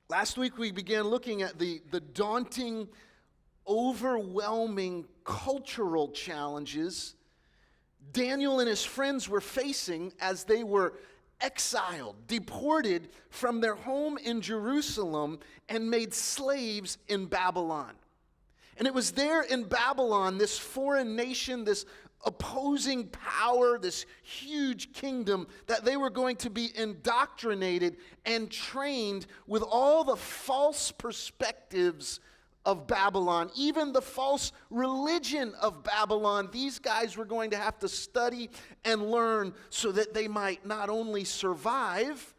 Last week we began looking at the daunting, overwhelming cultural challenges Daniel and his friends were facing as they were exiled, deported from their home in Jerusalem and made slaves in Babylon. And it was there in Babylon, this foreign nation, this opposing power, this huge kingdom, that they were going to be indoctrinated and trained with all the false perspectives of Babylon, even the false religion of Babylon. These guys were going to have to study and learn so that they might not only survive,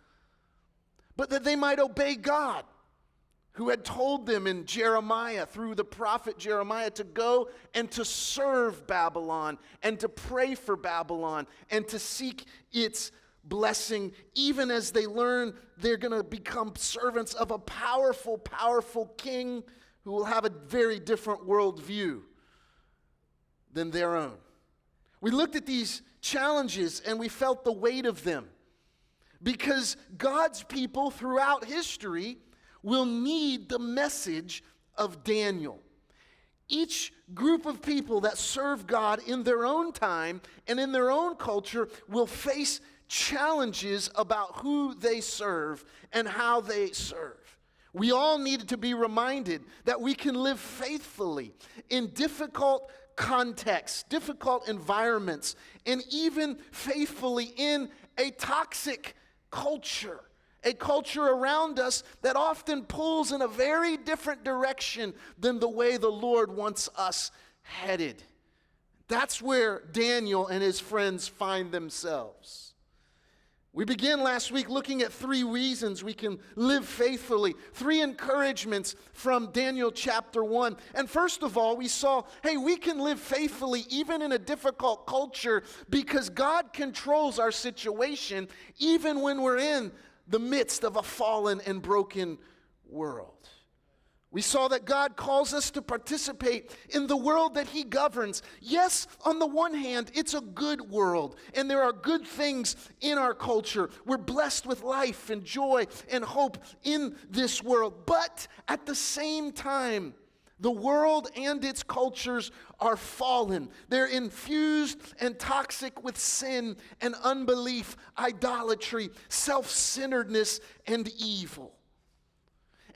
but that they might obey God, who had told them in Jeremiah, through the prophet Jeremiah, to go and to serve Babylon and to pray for Babylon and to seek its blessing. Even as they learn, they're going to become servants of a powerful, powerful king who will have a very different worldview than their own. We looked at these challenges and we felt the weight of them, because God's people throughout history will need the message of Daniel. Each group of people that serve God in their own time and in their own culture will face challenges about who they serve and how they serve. We all needed to be reminded that we can live faithfully in difficult contexts, difficult environments, and even faithfully in a toxic culture. A culture around us that often pulls in a very different direction than the way the Lord wants us headed. That's where Daniel and his friends find themselves. We began last week looking at 3 reasons we can live faithfully, 3 encouragements from Daniel chapter 1. And first of all, we saw, hey, we can live faithfully even in a difficult culture because God controls our situation even when we're in the midst of a fallen and broken world. We saw that God calls us to participate in the world that He governs. Yes, on the one hand, it's a good world, and there are good things in our culture. We're blessed with life and joy and hope in this world. But at the same time, the world and its cultures are fallen. They're infused and toxic with sin and unbelief, idolatry, self-centeredness, and evil.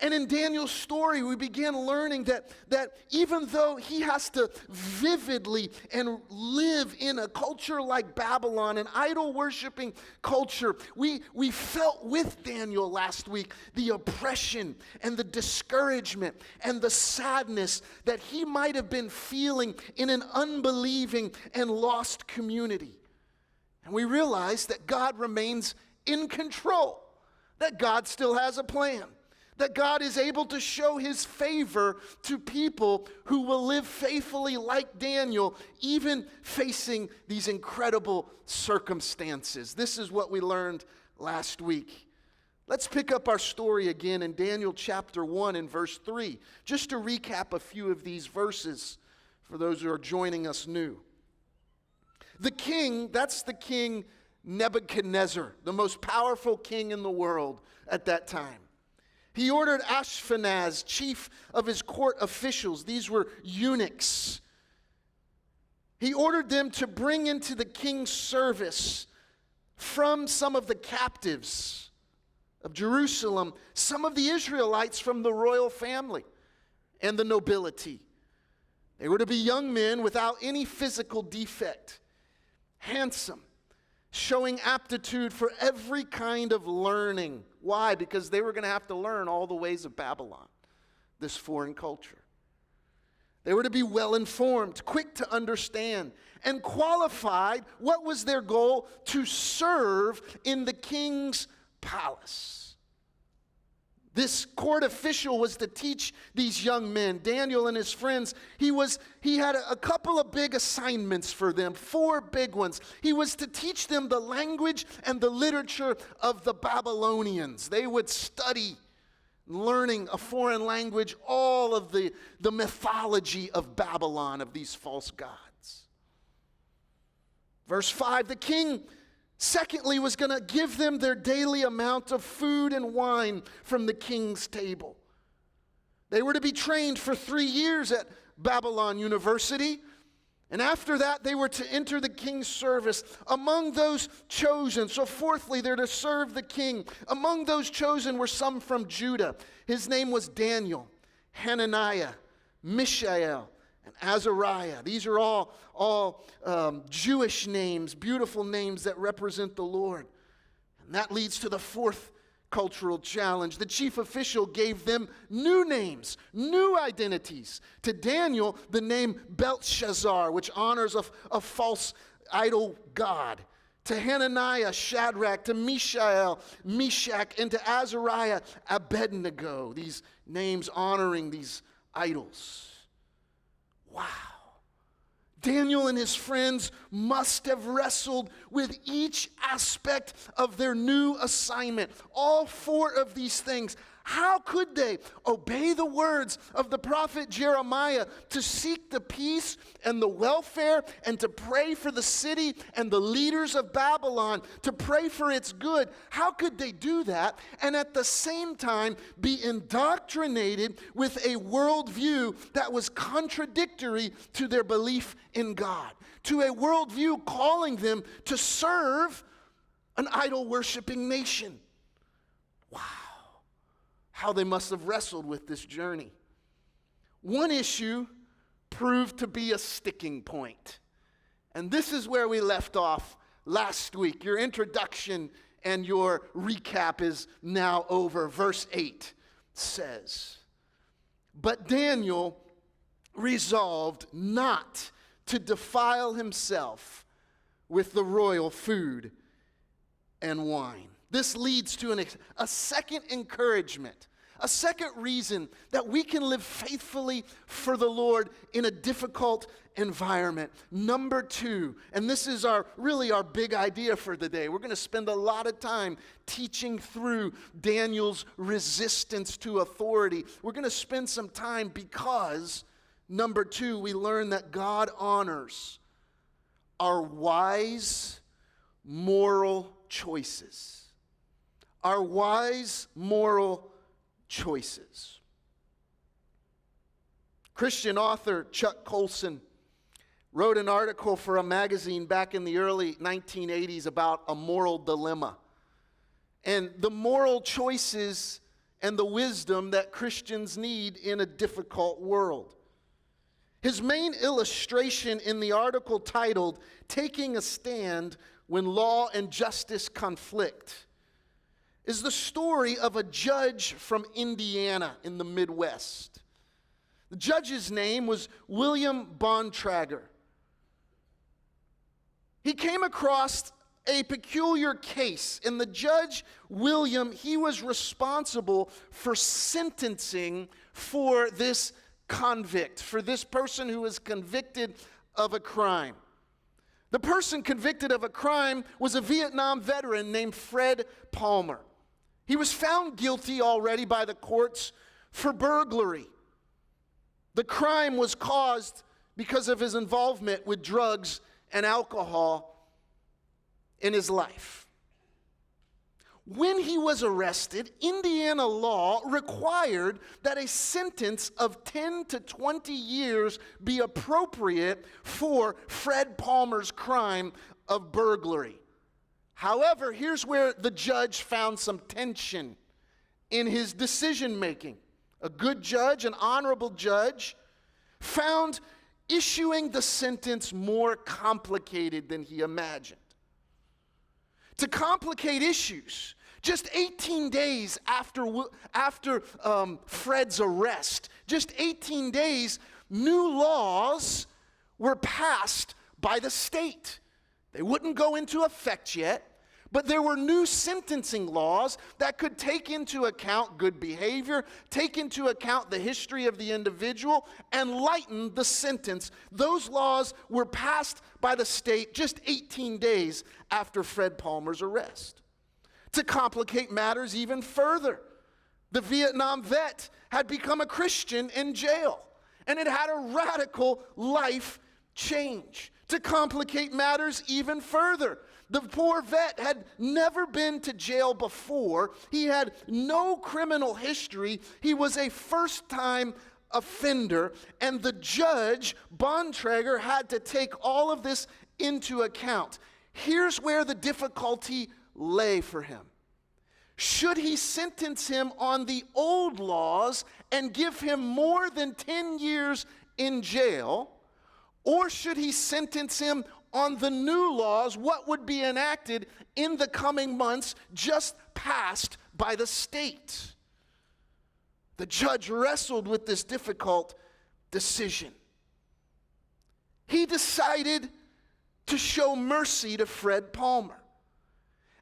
And in Daniel's story, we began learning that even though he has to vividly and live in a culture like Babylon, an idol-worshiping culture, we felt with Daniel last week the oppression and the discouragement and the sadness that he might have been feeling in an unbelieving and lost community. And we realized that God remains in control, that God still has a plan, that God is able to show His favor to people who will live faithfully like Daniel, even facing these incredible circumstances. This is what we learned last week. Let's pick up our story again in Daniel chapter 1 and verse 3, just to recap a few of these verses for those who are joining us new. The king, that's the king Nebuchadnezzar, the most powerful king in the world at that time. He ordered Ashpenaz, chief of his court officials, these were eunuchs. He ordered them to bring into the king's service from some of the captives of Jerusalem, some of the Israelites from the royal family and the nobility. They were to be young men without any physical defect, handsome, showing aptitude for every kind of learning. Why? Because they were going to have to learn all the ways of Babylon, this foreign culture. They were to be well informed, quick to understand, and qualified. What was their goal? To serve in the king's palace. This court official was to teach these young men, Daniel and his friends. He had a couple of big assignments for them, 4 big ones. He was to teach them the language and the literature of the Babylonians. They would study, learning a foreign language, all of the mythology of Babylon, of these false gods. Verse 5, the king Secondly, was going to give them their daily amount of food and wine from the king's table. They were to be trained for 3 years at Babylon University. And after that, they were to enter the king's service among those chosen. So fourthly, they're to serve the king. Among those chosen were some from Judah. His name was Daniel, Hananiah, Mishael, and Azariah. These are all Jewish names, beautiful names that represent the Lord. And that leads to the fourth cultural challenge. The chief official gave them new names, new identities. To Daniel, the name Belshazzar, which honors a false idol god. To Hananiah, Shadrach. To Mishael, Meshach. And to Azariah, Abednego. These names honoring these idols. Wow. Daniel and his friends must have wrestled with each aspect of their new assignment. All four of these things. How could they obey the words of the prophet Jeremiah to seek the peace and the welfare and to pray for the city and the leaders of Babylon, to pray for its good? How could they do that and at the same time be indoctrinated with a worldview that was contradictory to their belief in God, to a worldview calling them to serve an idol-worshiping nation? Wow. How they must have wrestled with this journey. One issue proved to be a sticking point. And this is where we left off last week. Your introduction and your recap is now over. Verse 8 says, "But Daniel resolved not to defile himself with the royal food and wine." This leads to a second encouragement, a second reason that we can live faithfully for the Lord in a difficult environment. Number two, and this is really our big idea for the day. We're going to spend a lot of time teaching through Daniel's resistance to authority. We're going to spend some time because, number two, we learn that God honors our wise moral choices. Our wise moral choices. Christian author Chuck Colson wrote an article for a magazine back in the early 1980s about a moral dilemma and the moral choices and the wisdom that Christians need in a difficult world. His main illustration in the article, titled "Taking a Stand When Law and Justice Conflict," is the story of a judge from Indiana in the Midwest. The judge's name was William Bontrager. He came across a peculiar case, and the judge, William, he was responsible for sentencing for this convict, for this person who was convicted of a crime. The person convicted of a crime was a Vietnam veteran named Fred Palmer. He was found guilty already by the courts for burglary. The crime was caused because of his involvement with drugs and alcohol in his life. When he was arrested, Indiana law required that a sentence of 10 to 20 years be appropriate for Fred Palmer's crime of burglary. However, here's where the judge found some tension in his decision making. A good judge, an honorable judge, found issuing the sentence more complicated than he imagined. To complicate issues, just 18 days after Fred's arrest, just 18 days, new laws were passed by the state. They wouldn't go into effect yet, but there were new sentencing laws that could take into account good behavior, take into account the history of the individual, and lighten the sentence. Those laws were passed by the state just 18 days after Fred Palmer's arrest. To complicate matters even further, the Vietnam vet had become a Christian in jail, and it had a radical life change. To complicate matters even further, the poor vet had never been to jail before. He had no criminal history. He was a first-time offender, and the judge, Bontrager, had to take all of this into account. Here's where the difficulty lay for him. Should he sentence him on the old laws and give him more than 10 years in jail, or should he sentence him on the new laws, what would be enacted in the coming months just passed by the state? The judge wrestled with this difficult decision. He decided to show mercy to Fred Palmer,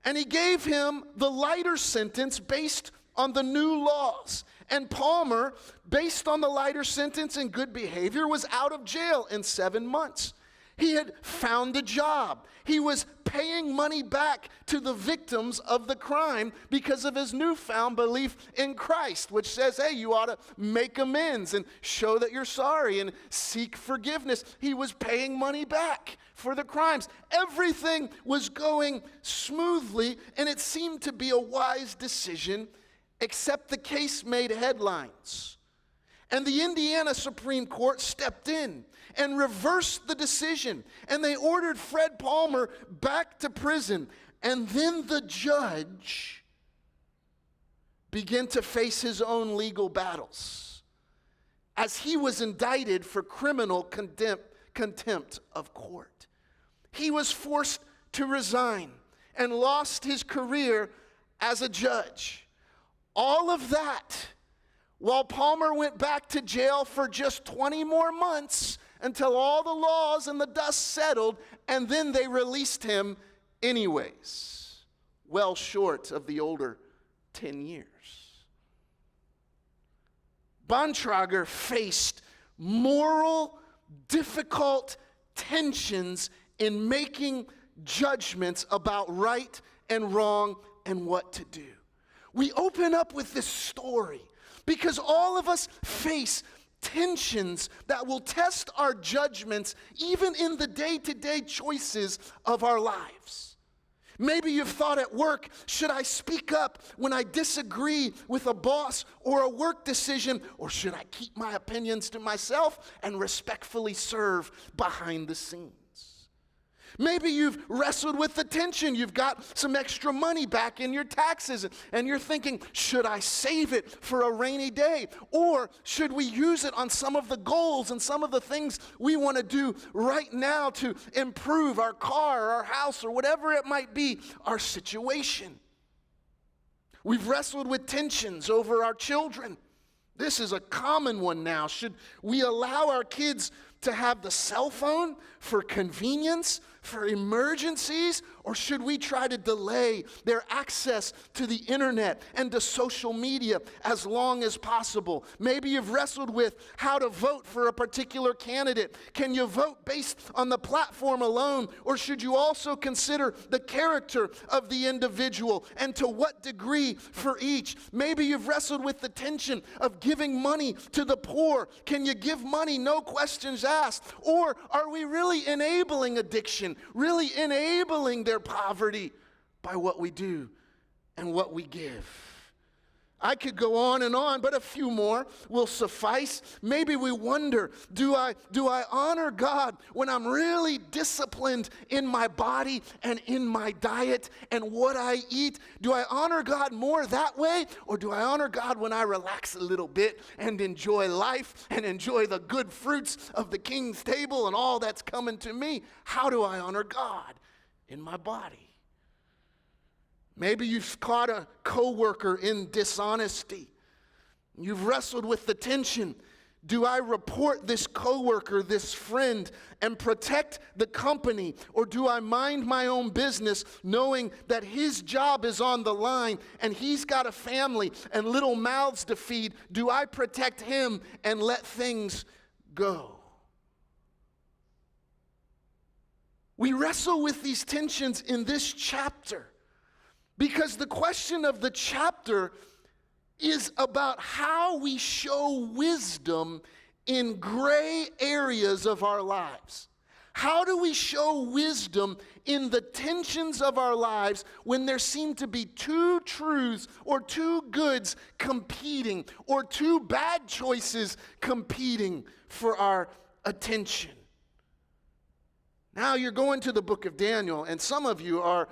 and he gave him the lighter sentence based on the new laws. And Palmer, based on the lighter sentence and good behavior, was out of jail in 7 months. He had found a job. He was paying money back to the victims of the crime because of his newfound belief in Christ, which says, hey, you ought to make amends and show that you're sorry and seek forgiveness. He was paying money back for the crimes. Everything was going smoothly, and it seemed to be a wise decision, except the case made headlines. And the Indiana Supreme Court stepped in and reversed the decision. And they ordered Fred Palmer back to prison. And then the judge began to face his own legal battles as he was indicted for criminal contempt of court. He was forced to resign and lost his career as a judge. All of that while Palmer went back to jail for just 20 more months until all the laws and the dust settled, and then they released him anyways, well short of the older 10 years. Bontrager faced moral, difficult tensions in making judgments about right and wrong and what to do. We open up with this story because all of us face tensions that will test our judgments even in the day-to-day choices of our lives. Maybe you've thought at work, should I speak up when I disagree with a boss or a work decision, or should I keep my opinions to myself and respectfully serve behind the scenes? Maybe you've wrestled with the tension. You've got some extra money back in your taxes, and you're thinking, should I save it for a rainy day? Or should we use it on some of the goals and some of the things we want to do right now to improve our car or our house or whatever it might be, our situation? We've wrestled with tensions over our children. This is a common one now. Should we allow our kids to have the cell phone for convenience, for emergencies, or should we try to delay their access to the internet and to social media as long as possible? Maybe you've wrestled with how to vote for a particular candidate. Can you vote based on the platform alone, or should you also consider the character of the individual and to what degree for each? Maybe you've wrestled with the tension of giving money to the poor. Can you give money, no questions asked? Or are we really enabling addiction, really enabling their poverty by what we do and what we give? I could go on, but a few more will suffice. Maybe we wonder, do I honor God when I'm really disciplined in my body and in my diet and what I eat? Do I honor God more that way, or do I honor God when I relax a little bit and enjoy life and enjoy the good fruits of the King's table and all that's coming to me? How do I honor God in my body? Maybe you've caught a coworker in dishonesty. You've wrestled with the tension. Do I report this coworker, this friend, and protect the company? Or do I mind my own business knowing that his job is on the line and he's got a family and little mouths to feed? Do I protect him and let things go? We wrestle with these tensions in this chapter, because the question of the chapter is about how we show wisdom in gray areas of our lives. How do we show wisdom in the tensions of our lives when there seem to be two truths or two goods competing or two bad choices competing for our attention? Now you're going to the book of Daniel, and some of you are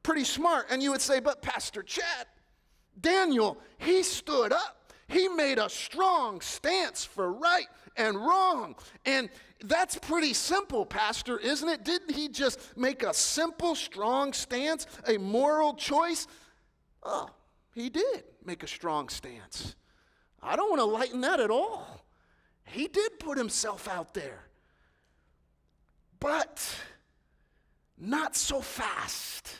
pretty smart, and you would say, but Pastor Chad, Daniel, he stood up. He made a strong stance for right and wrong. And that's pretty simple, Pastor, isn't it? Didn't he just make a simple, strong stance, a moral choice? Oh, he did make a strong stance. I don't want to lighten that at all. He did put himself out there. But not so fast.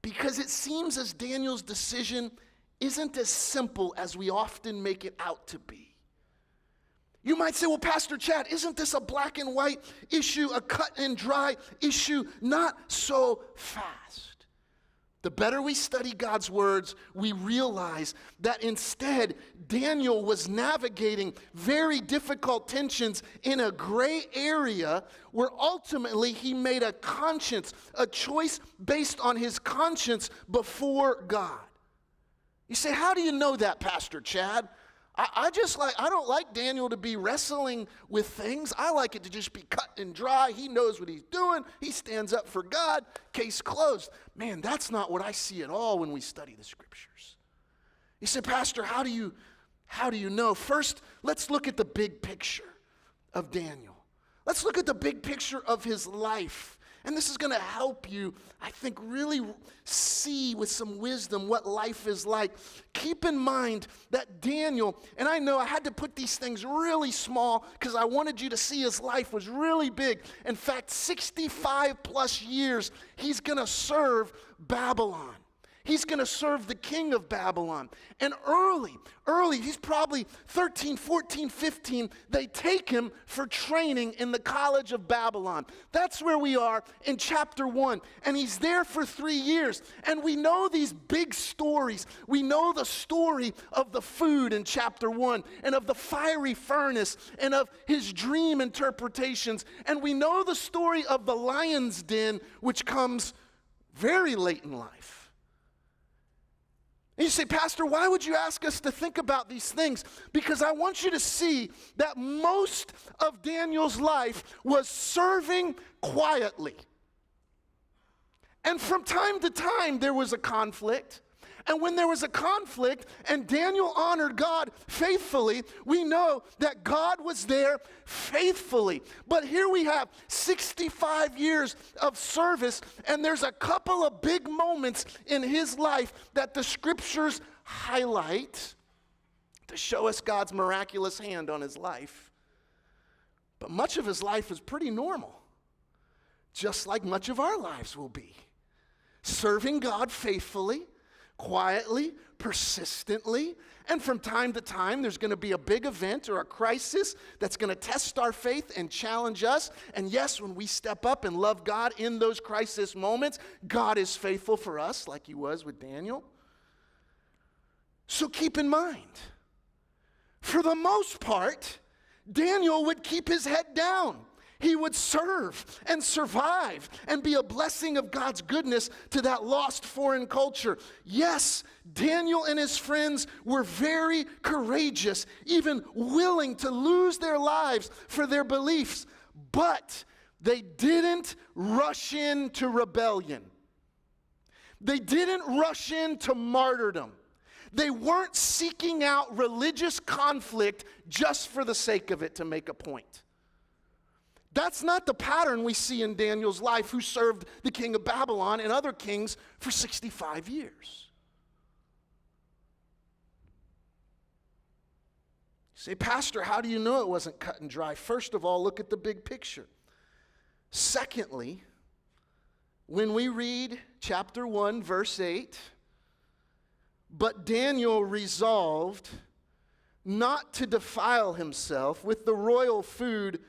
Because it seems as Daniel's decision isn't as simple as we often make it out to be. You might say, well, Pastor Chad, isn't this a black and white issue, a cut and dry issue? Not so fast. The better we study God's words, we realize that instead, Daniel was navigating very difficult tensions in a gray area where ultimately he made a choice based on his conscience before God. You say, how do you know that, Pastor Chad? I don't like Daniel to be wrestling with things. I like it to just be cut and dry. He knows what he's doing. He stands up for God. Case closed. Man, that's not what I see at all when we study the scriptures. You say, Pastor, how do you know? First, let's look at the big picture of Daniel. Let's look at the big picture of his life. And this is going to help you, I think, really see with some wisdom what life is like. Keep in mind that Daniel, and I know I had to put these things really small because I wanted you to see his life was really big. In fact, 65 plus years, he's going to serve Babylon. He's going to serve the king of Babylon. And early, he's probably 13, 14, 15, they take him for training in the college of Babylon. That's where we are in chapter 1. And he's there for 3 years. And we know these big stories. We know the story of the food in chapter 1 and of the fiery furnace and of his dream interpretations. And we know the story of the lion's den, which comes very late in life. And you say, Pastor, why would you ask us to think about these things? Because I want you to see that most of Daniel's life was serving quietly. And from time to time, there was a conflict. And when there was a conflict and Daniel honored God faithfully, we know that God was there faithfully. But here we have 65 years of service, and there's a couple of big moments in his life that the scriptures highlight to show us God's miraculous hand on his life. But much of his life is pretty normal, just like much of our lives will be. Serving God faithfully, quietly, persistently, and from time to time there's going to be a big event or a crisis that's going to test our faith and challenge us. And yes, when we step up and love God in those crisis moments, God is faithful for us like he was with Daniel. So keep in mind, for the most part, Daniel would keep his head down. He would serve and survive and be a blessing of God's goodness to that lost foreign culture. Yes, Daniel and his friends were very courageous, even willing to lose their lives for their beliefs, but they didn't rush into rebellion. They didn't rush into martyrdom. They weren't seeking out religious conflict just for the sake of it to make a point. That's not the pattern we see in Daniel's life, who served the king of Babylon and other kings for 65 years. You say, Pastor, how do you know it wasn't cut and dry? First of all, look at the big picture. Secondly, when we read chapter 1, verse 8, but Daniel resolved not to defile himself with the royal food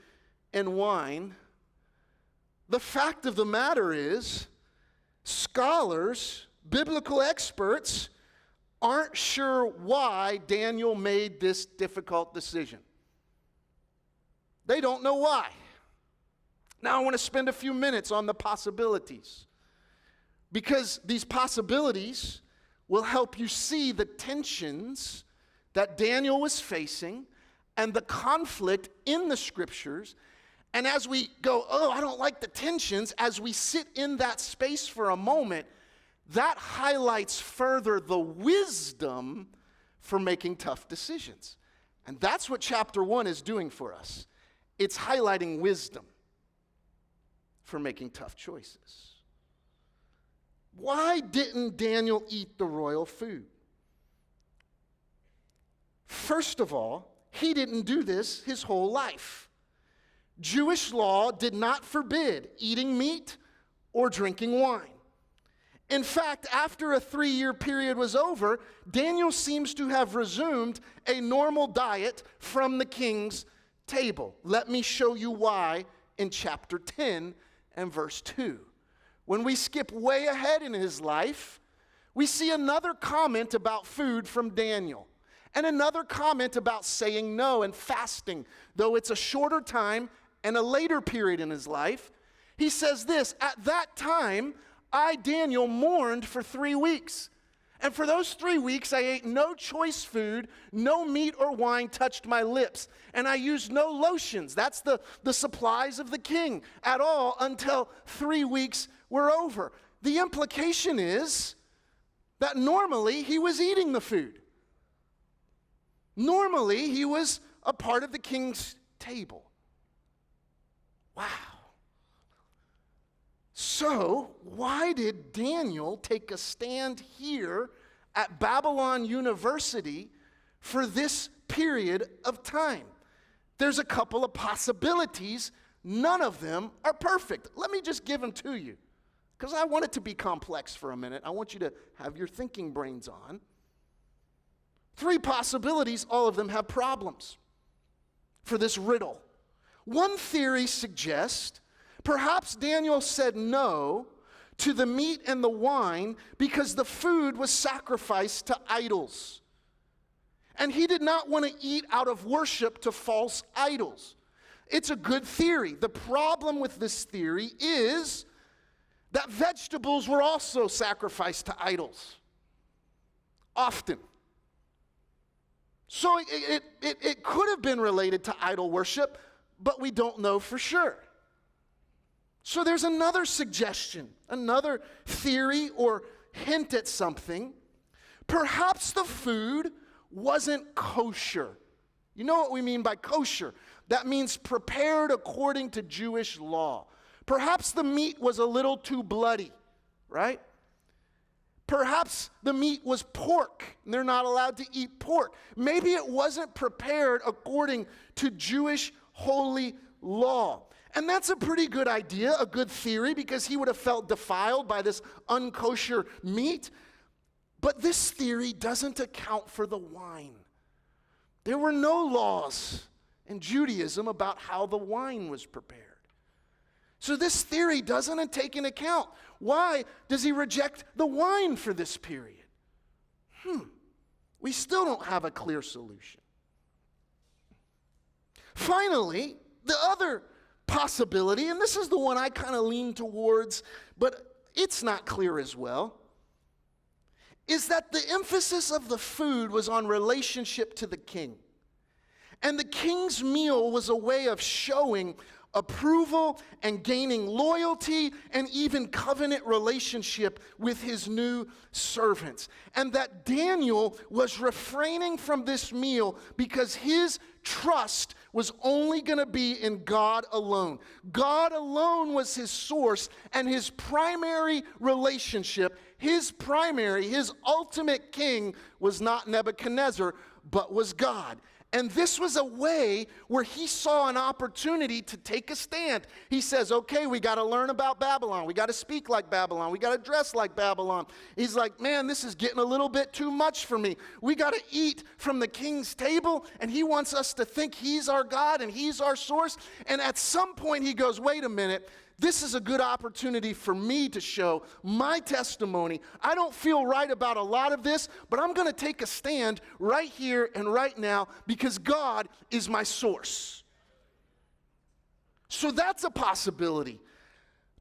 and wine. The fact of the matter is, scholars, biblical experts, aren't sure why Daniel made this difficult decision. They don't know why. Now I want to spend a few minutes on the possibilities, because these possibilities will help you see the tensions that Daniel was facing and the conflict in the scriptures. And as we go, oh, I don't like the tensions, as we sit in that space for a moment, that highlights further the wisdom for making tough decisions. And that's what chapter 1 is doing for us. It's highlighting wisdom for making tough choices. Why didn't Daniel eat the royal food? First of all, he didn't do this his whole life. Jewish law did not forbid eating meat or drinking wine. In fact, after a 3-year period was over, Daniel seems to have resumed a normal diet from the king's table. Let me show you why in chapter 10 and verse 2. When we skip way ahead in his life, we see another comment about food from Daniel, and another comment about saying no and fasting, though it's a shorter time and a later period in his life. He says this, "At that time, I, Daniel, mourned for 3 weeks. And for those 3 weeks, I ate no choice food, no meat or wine touched my lips. And I used no lotions," that's the supplies of the king, "at all until 3 weeks were over." The implication is that normally he was eating the food. Normally he was a part of the king's table. Wow. So, why did Daniel take a stand here at Babylon University for this period of time? There's a couple of possibilities. None of them are perfect. Let me just give them to you, because I want it to be complex for a minute. I want you to have your thinking brains on. 3 possibilities, all of them have problems for this riddle. One theory suggests perhaps Daniel said no to the meat and the wine because the food was sacrificed to idols. And he did not want to eat out of worship to false idols. It's a good theory. The problem with this theory is that vegetables were also sacrificed to idols, often. So it could have been related to idol worship, but we don't know for sure. So there's another suggestion, another theory or hint at something. Perhaps the food wasn't kosher. You know what we mean by kosher? That means prepared according to Jewish law. Perhaps the meat was a little too bloody, right? Perhaps the meat was pork, and they're not allowed to eat pork. Maybe it wasn't prepared according to Jewish holy law. And that's a pretty good idea, a good theory, because he would have felt defiled by this unkosher meat. But this theory doesn't account for the wine. There were no laws in Judaism about how the wine was prepared. So this theory doesn't take into account. Why does he reject the wine for this period? We still don't have a clear solution. Finally, the other possibility, and this is the one I kind of lean towards, but it's not clear as well, is that the emphasis of the food was on relationship to the king. And the king's meal was a way of showing approval and gaining loyalty and even covenant relationship with his new servants. And that Daniel was refraining from this meal because his trust was only going to be in God alone. God alone was his source, and his primary relationship, his ultimate king was not Nebuchadnezzar, but was God. And this was a way where he saw an opportunity to take a stand. He says, okay, we got to learn about Babylon. We got to speak like Babylon. We got to dress like Babylon. He's like, man, this is getting a little bit too much for me. We got to eat from the king's table, and he wants us to think he's our God and he's our source. And at some point he goes, wait a minute. This is a good opportunity for me to show my testimony. I don't feel right about a lot of this, but I'm going to take a stand right here and right now because God is my source. So that's a possibility.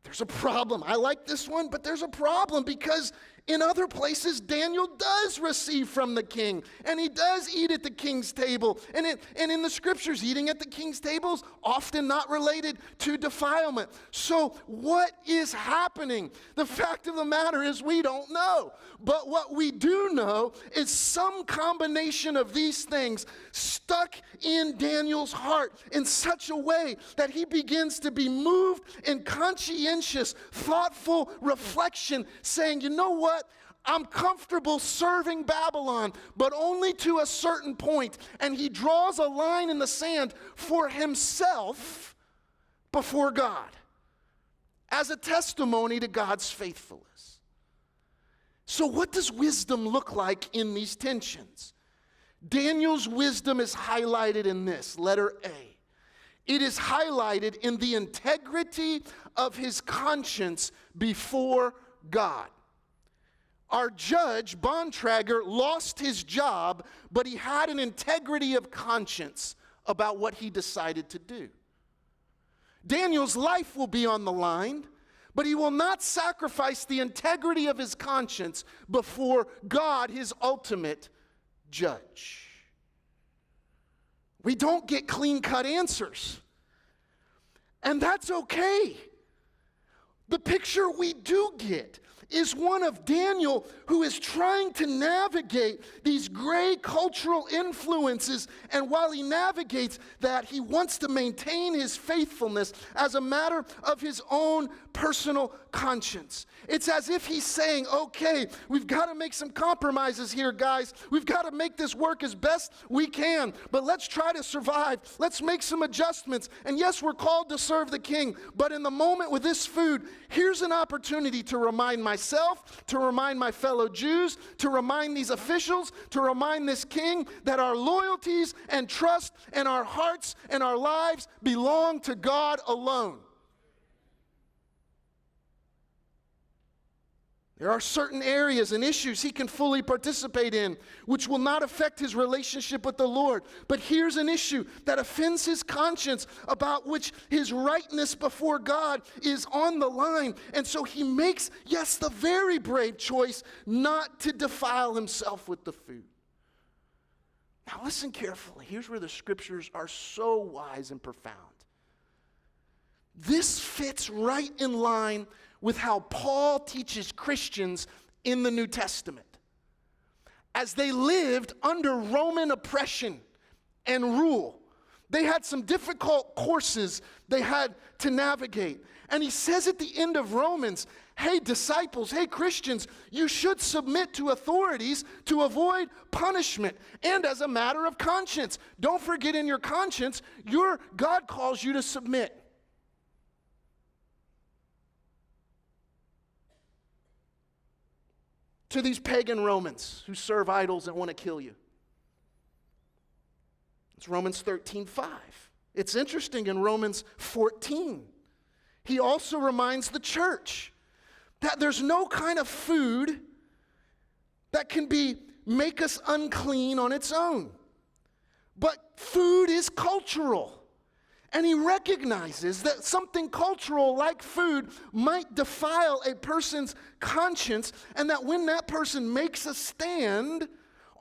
There's a problem. I like this one, but there's a problem because in other places, Daniel does receive from the king, and he does eat at the king's table. And in the scriptures, eating at the king's table is often not related to defilement. So what is happening? The fact of the matter is we don't know. But what we do know is some combination of these things stuck in Daniel's heart in such a way that he begins to be moved in conscientious, thoughtful reflection, saying, you know what? I'm comfortable serving Babylon, but only to a certain point. And he draws a line in the sand for himself before God as a testimony to God's faithfulness. So what does wisdom look like in these tensions? Daniel's wisdom is highlighted in this, letter A. It is highlighted in the integrity of his conscience before God. Our judge, Bontrager, lost his job, but he had an integrity of conscience about what he decided to do. Daniel's life will be on the line, but he will not sacrifice the integrity of his conscience before God, his ultimate judge. We don't get clean-cut answers, and that's okay. The picture we do get is one of Daniel who is trying to navigate these gray cultural influences, and while he navigates that, he wants to maintain his faithfulness as a matter of his own personal conscience. It's as if he's saying, okay, we've got to make some compromises here, guys. We've got to make this work as best we can, but let's try to survive. Let's make some adjustments. And yes, we're called to serve the king, but in the moment with this food, here's an opportunity to remind myself, to remind my fellow Jews, to remind these officials, to remind this king that our loyalties and trust and our hearts and our lives belong to God alone. There are certain areas and issues he can fully participate in, which will not affect his relationship with the Lord. But here's an issue that offends his conscience, about which his rightness before God is on the line. And so he makes, yes, the very brave choice not to defile himself with the food. Now listen carefully. Here's where the scriptures are so wise and profound. This fits right in line with how Paul teaches Christians in the New Testament. As they lived under Roman oppression and rule, they had some difficult courses they had to navigate. And he says at the end of Romans, hey disciples, hey Christians, you should submit to authorities to avoid punishment and as a matter of conscience. Don't forget in your conscience, God calls you to submit. To these pagan Romans who serve idols and want to kill you. It's Romans 13:5. It's interesting in Romans 14. He also reminds the church that there's no kind of food that can make us unclean on its own. But food is cultural. And he recognizes that something cultural like food might defile a person's conscience, and that when that person makes a stand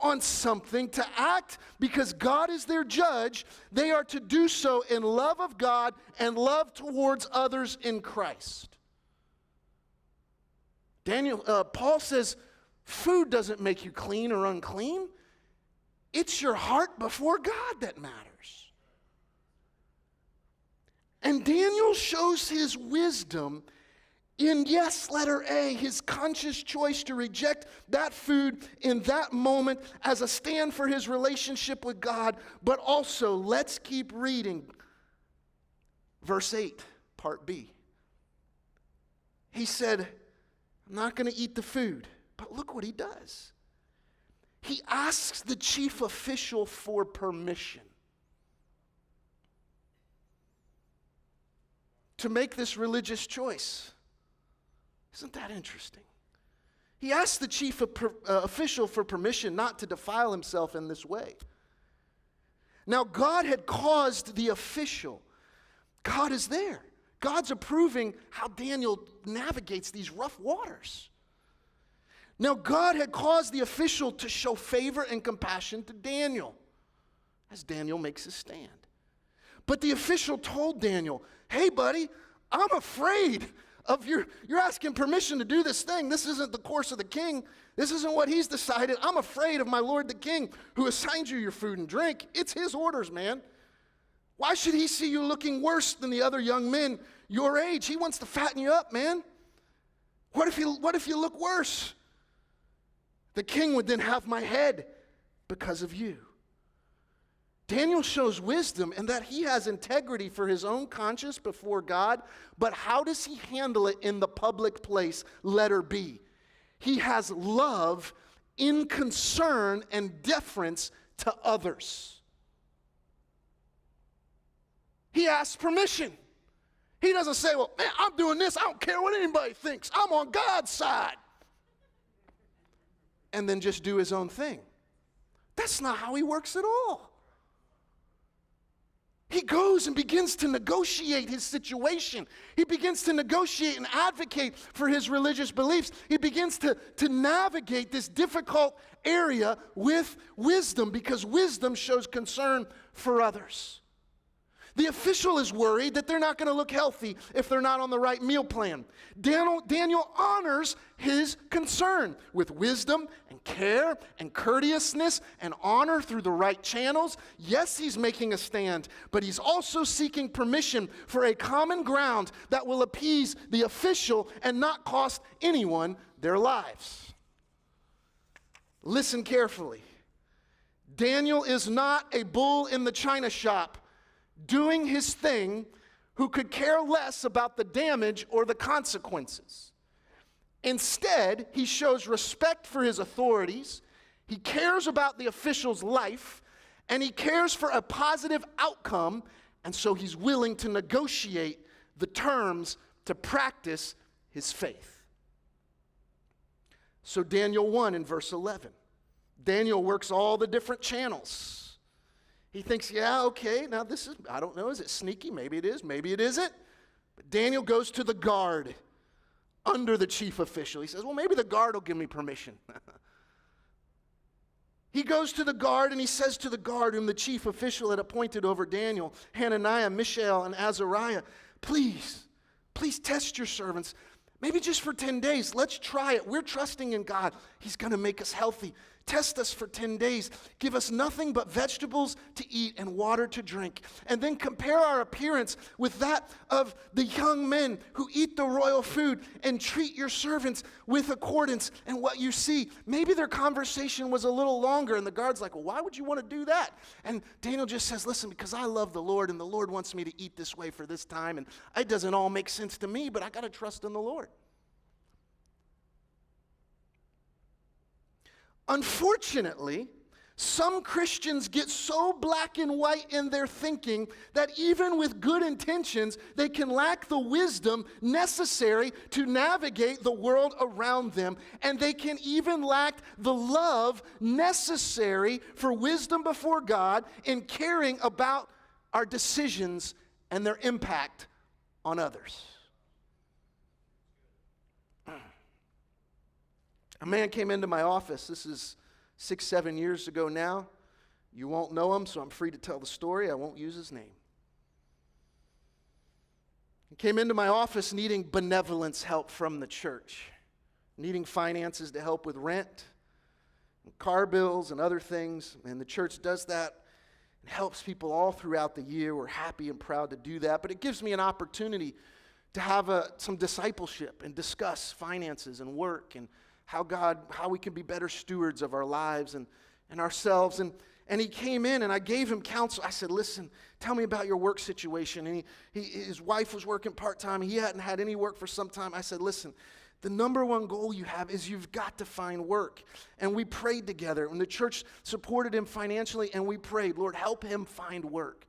on something to act because God is their judge, they are to do so in love of God and love towards others in Christ. Paul says, food doesn't make you clean or unclean. It's your heart before God that matters. And Daniel shows his wisdom in, yes, letter A, his conscious choice to reject that food in that moment as a stand for his relationship with God. But also, let's keep reading. Verse 8, part B. He said, I'm not going to eat the food. But look what he does. He asks the chief official for permission to make this religious choice. Isn't that interesting? He asked the chief official for permission not to defile himself in this way. Now, God had caused the official God is there. God's approving how Daniel navigates these rough waters. Now, God had caused the official to show favor and compassion to Daniel as Daniel makes his stand. But the official told Daniel, hey, buddy, I'm afraid of you're asking permission to do this thing. This isn't the course of the king. This isn't what he's decided. I'm afraid of my lord the king who assigned you your food and drink. It's his orders, man. Why should he see you looking worse than the other young men your age? He wants to fatten you up, man. What if you look worse? The king would then have my head because of you. Daniel shows wisdom in that he has integrity for his own conscience before God, but how does he handle it in the public place? Letter B. He has love in concern and deference to others. He asks permission. He doesn't say, well, man, I'm doing this. I don't care what anybody thinks. I'm on God's side. And then just do his own thing. That's not how he works at all. He goes and begins to negotiate his situation. He begins to negotiate and advocate for his religious beliefs. He begins to navigate this difficult area with wisdom because wisdom shows concern for others. The official is worried that they're not going to look healthy if they're not on the right meal plan. Daniel honors his concern with wisdom and care and courteousness and honor through the right channels. Yes, he's making a stand, but he's also seeking permission for a common ground that will appease the official and not cost anyone their lives. Listen carefully. Daniel is not a bull in the china shop doing his thing who could care less about the damage or the consequences. Instead, he shows respect for his authorities, he cares about the official's life, and he cares for a positive outcome, and so he's willing to negotiate the terms to practice his faith. So Daniel 1 in verse 11. Daniel works all the different channels. He thinks, yeah, okay, now this is, I don't know, is it sneaky? Maybe it is, maybe it isn't. But Daniel goes to the guard under the chief official. He says, well, maybe the guard will give me permission. He goes to the guard and he says to the guard whom the chief official had appointed over Daniel, Hananiah, Mishael, and Azariah, please test your servants. Maybe just for 10 days. Let's try it. We're trusting in God. He's going to make us healthy. Test us for 10 days. Give us nothing but vegetables to eat and water to drink. And then compare our appearance with that of the young men who eat the royal food and treat your servants with accordance. And what you see, maybe their conversation was a little longer. And the guard's like, well, why would you want to do that? And Daniel just says, listen, because I love the Lord and the Lord wants me to eat this way for this time. And it doesn't all make sense to me, but I got to trust in the Lord. Unfortunately, some Christians get so black and white in their thinking that even with good intentions, they can lack the wisdom necessary to navigate the world around them, and they can even lack the love necessary for wisdom before God in caring about our decisions and their impact on others. A man came into my office. This is 6-7 years ago now. You won't know him, so I'm free to tell the story. I won't use his name. He came into my office needing benevolence help from the church, needing finances to help with rent, and car bills, and other things. And the church does that and helps people all throughout the year. We're happy and proud to do that. But it gives me an opportunity to have some discipleship and discuss finances and work and how we can be better stewards of our lives and ourselves. And he came in and I gave him counsel. I said, listen, tell me about your work situation. And his wife was working part-time. He hadn't had any work for some time. I said, listen, the number one goal you have is you've got to find work. And we prayed together. And the church supported him financially, and we prayed, Lord, help him find work.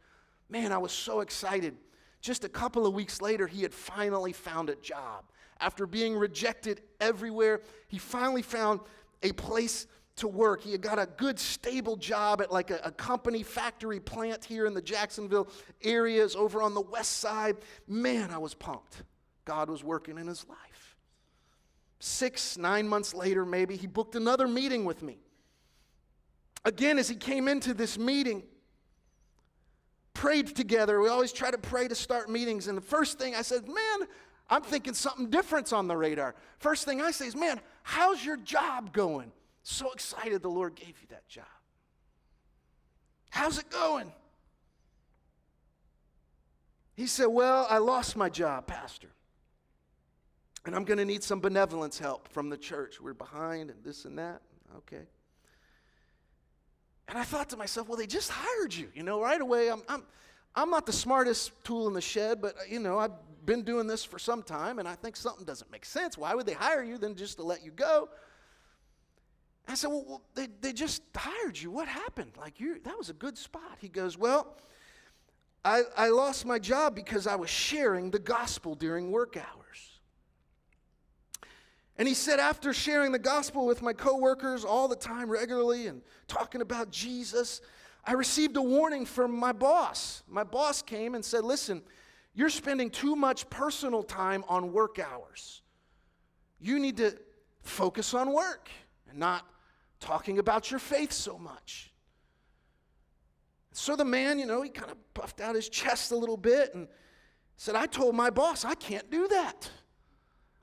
Man, I was so excited. Just a couple of weeks later, he had finally found a job. After being rejected everywhere, he finally found a place to work. He had got a good, stable job at like a company factory plant here in the Jacksonville areas over on the west side. Man, I was pumped. God was working in his life. 6-9 months later, maybe, he booked another meeting with me. Again, as he came into this meeting, prayed together. We always try to pray to start meetings. And the first thing I said, man, I'm thinking something different's on the radar. First thing I say is, man, how's your job going? So excited the Lord gave you that job. How's it going? He said, well, I lost my job, Pastor. And I'm going to need some benevolence help from the church. We're behind and this and that. Okay. And I thought to myself, well, they just hired you, right away. I'm not the smartest tool in the shed, but, I've been doing this for some time, and I think something doesn't make sense. Why would they hire you than just to let you go? I said, well, they just hired you. What happened? That was a good spot. He goes, well, I lost my job because I was sharing the gospel during work hours. And he said, after sharing the gospel with my coworkers all the time regularly and talking about Jesus, I received a warning from my boss. My boss came and said, listen, you're spending too much personal time on work hours. You need to focus on work and not talking about your faith so much. So the man, he kind of puffed out his chest a little bit and said, I told my boss I can't do that.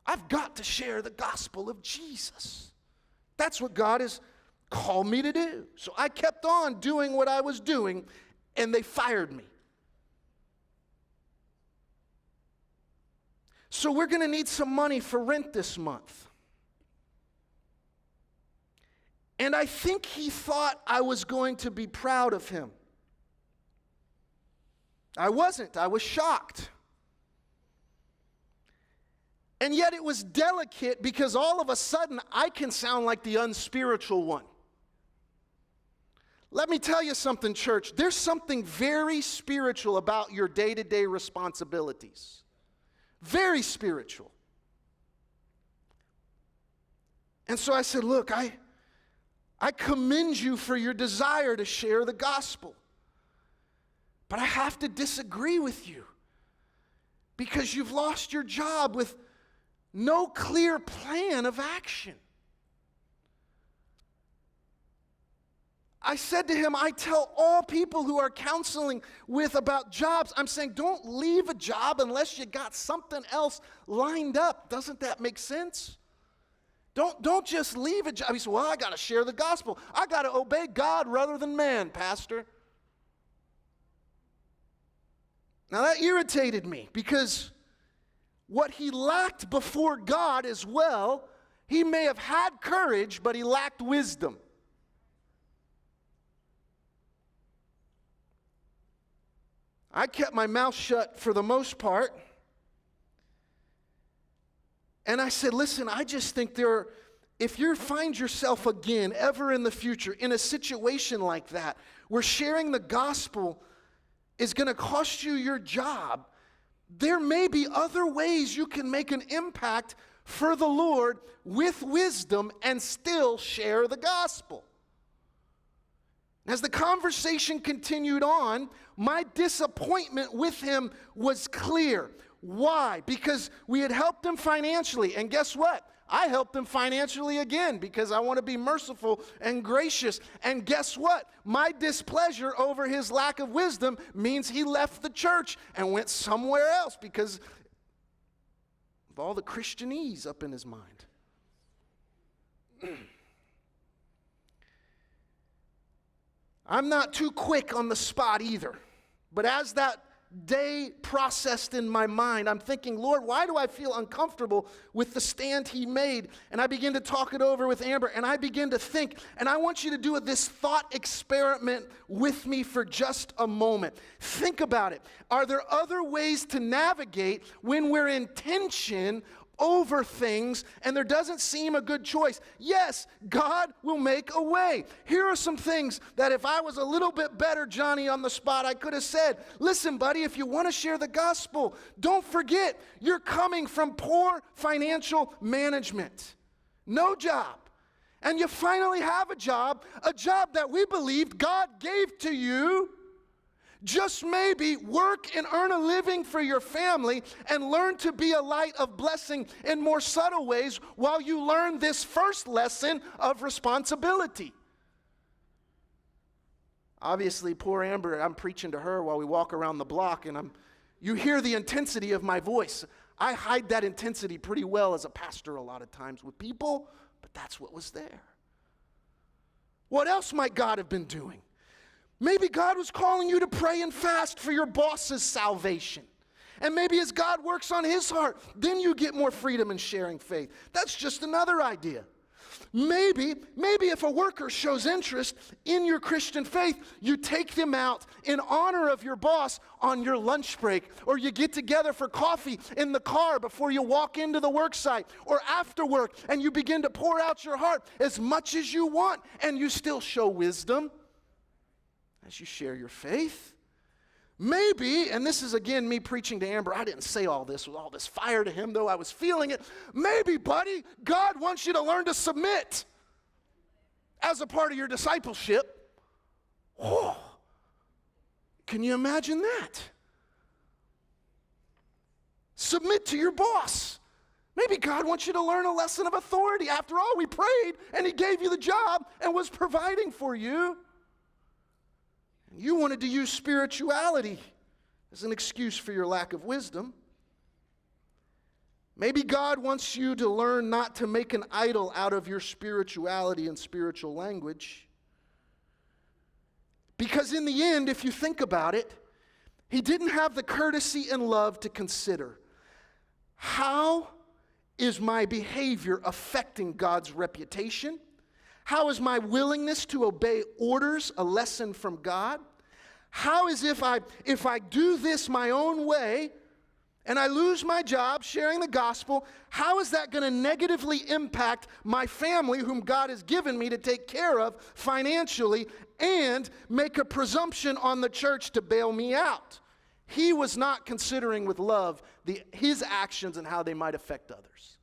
I've got to share the gospel of Jesus. That's what God has called me to do. So I kept on doing what I was doing, and they fired me. So we're going to need some money for rent this month. And I think he thought I was going to be proud of him. I wasn't. I was shocked. And yet it was delicate because all of a sudden I can sound like the unspiritual one. Let me tell you something, church. There's something very spiritual about your day-to-day responsibilities. Very spiritual. And so I said, look, I commend you for your desire to share the gospel. But I have to disagree with you because you've lost your job with no clear plan of action. I said to him, I tell all people who are counseling with about jobs, I'm saying, don't leave a job unless you got something else lined up. Doesn't that make sense? Don't just leave a job. He said, well, I got to share the gospel. I got to obey God rather than man, Pastor. Now that irritated me because what he lacked before God as well, he may have had courage, but he lacked wisdom. I kept my mouth shut for the most part. And I said, listen, I just think if you find yourself again, ever in the future, in a situation like that, where sharing the gospel is going to cost you your job, there may be other ways you can make an impact for the Lord with wisdom and still share the gospel. As the conversation continued on, my disappointment with him was clear. Why? Because we had helped him financially. And guess what? I helped him financially again because I want to be merciful and gracious. And guess what? My displeasure over his lack of wisdom means he left the church and went somewhere else because of all the Christianese up in his mind. I'm not too quick on the spot either. But as that day processed in my mind, I'm thinking, Lord, why do I feel uncomfortable with the stand he made? And I begin to talk it over with Amber, and I begin to think, and I want you to do this thought experiment with me for just a moment. Think about it. Are there other ways to navigate when we're in tension over things and there doesn't seem a good choice? Yes, God will make a way. Here are some things that if I was a little bit better Johnny on the spot, I could have said, listen, buddy, if you want to share the gospel, don't forget you're coming from poor financial management. No job. and you finally have a job that we believed God gave to you. Just maybe work and earn a living for your family and learn to be a light of blessing in more subtle ways while you learn this first lesson of responsibility. Obviously, poor Amber, I'm preaching to her while we walk around the block, and you hear the intensity of my voice. I hide that intensity pretty well as a pastor a lot of times with people, but that's what was there. What else might God have been doing? Maybe God was calling you to pray and fast for your boss's salvation. And maybe as God works on his heart, then you get more freedom in sharing faith. That's just another idea. Maybe if a worker shows interest in your Christian faith, you take them out in honor of your boss on your lunch break, or you get together for coffee in the car before you walk into the work site, or after work, and you begin to pour out your heart as much as you want, and you still show wisdom as you share your faith. Maybe, and this is again me preaching to Amber, I didn't say all this with all this fire to him, though I was feeling it. Maybe, buddy, God wants you to learn to submit as a part of your discipleship. Oh, can you imagine that? Submit to your boss. Maybe God wants you to learn a lesson of authority. After all, we prayed, and he gave you the job and was providing for you. You wanted to use spirituality as an excuse for your lack of wisdom. Maybe God wants you to learn not to make an idol out of your spirituality and spiritual language. Because in the end, if you think about it, he didn't have the courtesy and love to consider, how is my behavior affecting God's reputation? How is my willingness to obey orders a lesson from God? How is if I do this my own way and I lose my job sharing the gospel, how is that going to negatively impact my family whom God has given me to take care of financially and make a presumption on the church to bail me out? He was not considering with love his actions and how they might affect others.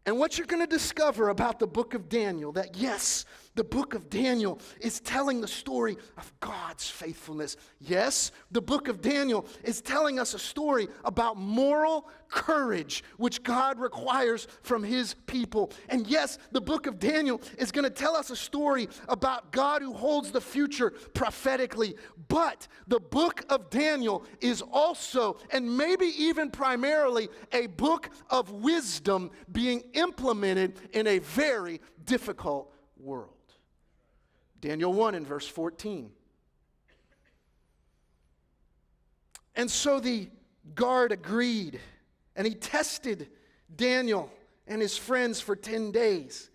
And what you're going to discover about the book of Daniel, that yes, the book of Daniel is telling the story of God's faithfulness. Yes, the book of Daniel is telling us a story about moral courage, which God requires from his people. And yes, the book of Daniel is going to tell us a story about God who holds the future prophetically. But the book of Daniel is also, and maybe even primarily, a book of wisdom being implemented in a very difficult world. Daniel 1 in verse 14. And so the guard agreed, and he tested Daniel and his friends for 10 days.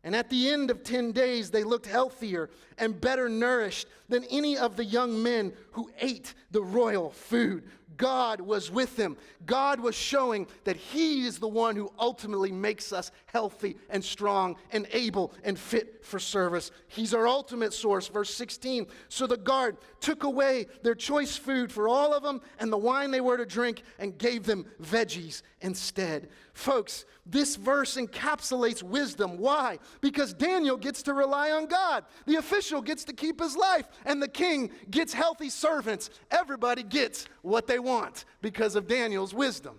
And at the end of 10 days, they looked healthier and better nourished than any of the young men who ate the royal food. God was with them. God was showing that he is the one who ultimately makes us healthy and strong and able and fit for service. He's our ultimate source. Verse 16, so the guard took away their choice food for all of them and the wine they were to drink and gave them veggies instead. Folks, this verse encapsulates wisdom. Why? Because Daniel gets to rely on God. The official gets to keep his life, and the king gets healthy servants. Everybody gets what they want because of Daniel's wisdom.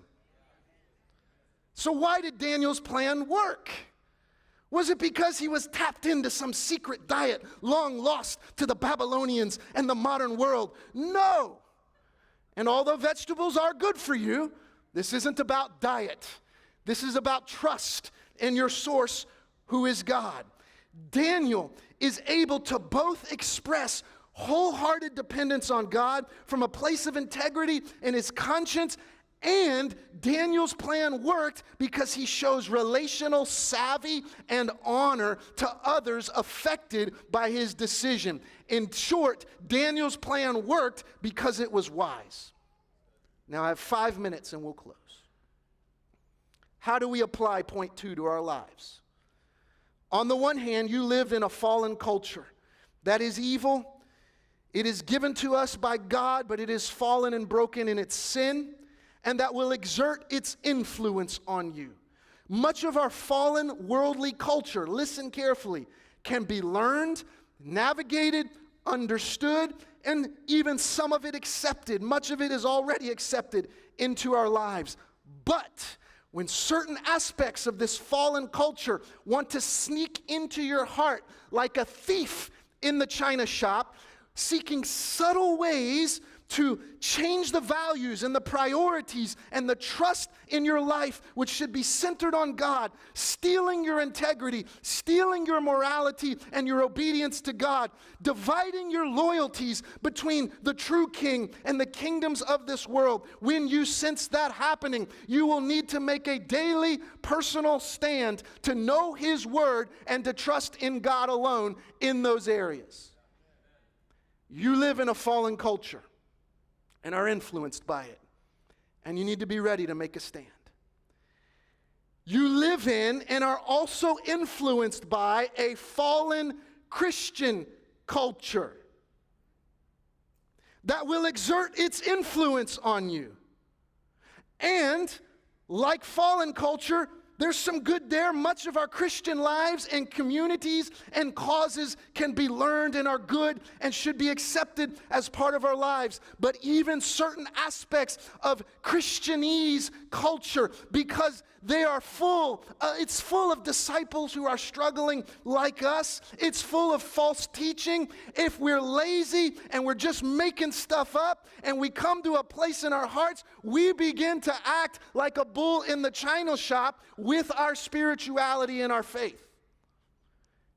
So why did Daniel's plan work? Was it because he was tapped into some secret diet long lost to the Babylonians and the modern world? No. And although vegetables are good for you, this isn't about diet. This is about trust in your source, who is God. Daniel is able to both express wholehearted dependence on God from a place of integrity in his conscience, and Daniel's plan worked because he shows relational savvy and honor to others affected by his decision. In short, Daniel's plan worked because it was wise. Now I have 5 minutes and we'll close. How do we apply point 2 to our lives? On the one hand, you live in a fallen culture that is evil. It is given to us by God, but it is fallen and broken in its sin, and that will exert its influence on you. Much of our fallen worldly culture, listen carefully, can be learned, navigated, understood, and even some of it accepted. Much of it is already accepted into our lives. But when certain aspects of this fallen culture want to sneak into your heart like a thief in the china shop, seeking subtle ways to change the values and the priorities and the trust in your life, which should be centered on God, stealing your integrity, stealing your morality and your obedience to God, dividing your loyalties between the true king and the kingdoms of this world. When you sense that happening, you will need to make a daily personal stand to know his word and to trust in God alone in those areas. You live in a fallen culture and are influenced by it, and you need to be ready to make a stand. You live in and are also influenced by a fallen Christian culture that will exert its influence on you. And like fallen culture, there's some good there. Much of our Christian lives and communities and causes can be learned and are good and should be accepted as part of our lives. But even certain aspects of Christianese culture, because they are full, it's full of disciples who are struggling like us. It's full of false teaching. If we're lazy and we're just making stuff up and we come to a place in our hearts, we begin to act like a bull in the china shop with our spirituality and our faith.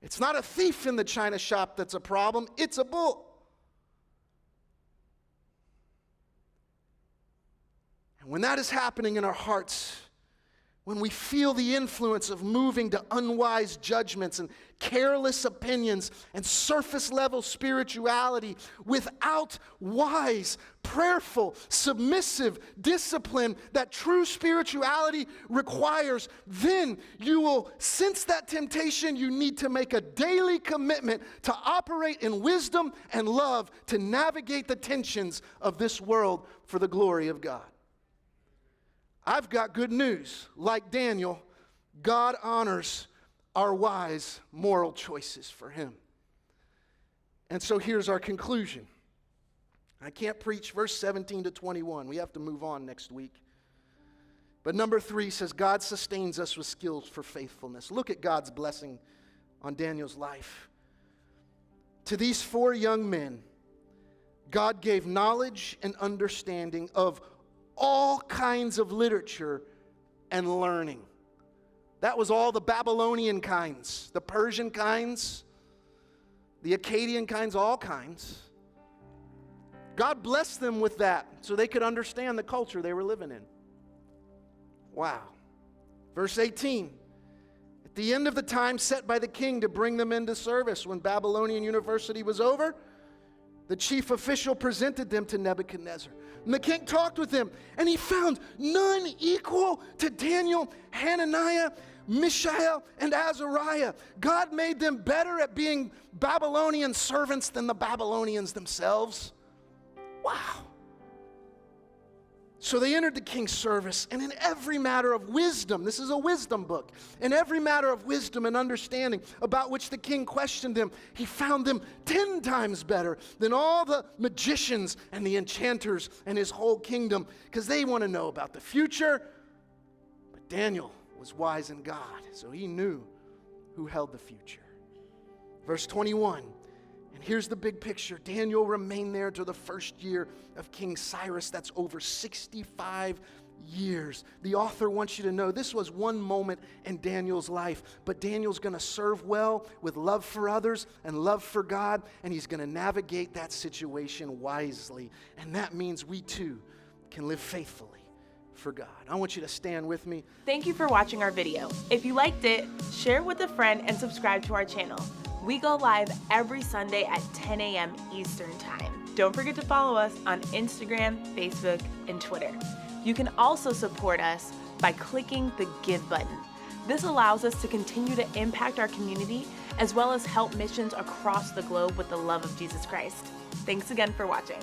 It's not a thief in the china shop that's a problem, it's a bull. And when that is happening in our hearts, when we feel the influence of moving to unwise judgments and careless opinions and surface-level spirituality without wise, prayerful, submissive discipline that true spirituality requires, then you will sense that temptation. You need to make a daily commitment to operate in wisdom and love to navigate the tensions of this world for the glory of God. I've got good news. Like Daniel, God honors our wise moral choices for him. And so here's our conclusion. I can't preach verse 17 to 21. We have to move on next week. But number 3 says, God sustains us with skills for faithfulness. Look at God's blessing on Daniel's life. To these 4 young men, God gave knowledge and understanding of all kinds of literature and learning. That was all the Babylonian kinds, the Persian kinds, the Akkadian kinds, all kinds. God blessed them with that so they could understand the culture they were living in. Wow. Verse 18. At the end of the time set by the king to bring them into service, when Babylonian University was over, the chief official presented them to Nebuchadnezzar. And the king talked with them, and he found none equal to Daniel, Hananiah, Mishael, and Azariah. God made them better at being Babylonian servants than the Babylonians themselves. Wow. So they entered the king's service, and in every matter of wisdom, this is a wisdom book, in every matter of wisdom and understanding about which the king questioned them, he found them 10 times better than all the magicians and the enchanters and his whole kingdom, because they want to know about the future. But Daniel was wise in God, so he knew who held the future. Verse 21. Here's the big picture. Daniel remained there to the first year of King Cyrus. That's over 65 years. The author wants you to know this was one moment in Daniel's life, but Daniel's going to serve well with love for others and love for God, and he's going to navigate that situation wisely. And that means we too can live faithfully for God. I want you to stand with me. Thank you for watching our video. If you liked it, share it with a friend and subscribe to our channel. We go live every Sunday at 10 a.m. Eastern Time. Don't forget to follow us on Instagram, Facebook, and Twitter. You can also support us by clicking the Give button. This allows us to continue to impact our community as well as help missions across the globe with the love of Jesus Christ. Thanks again for watching.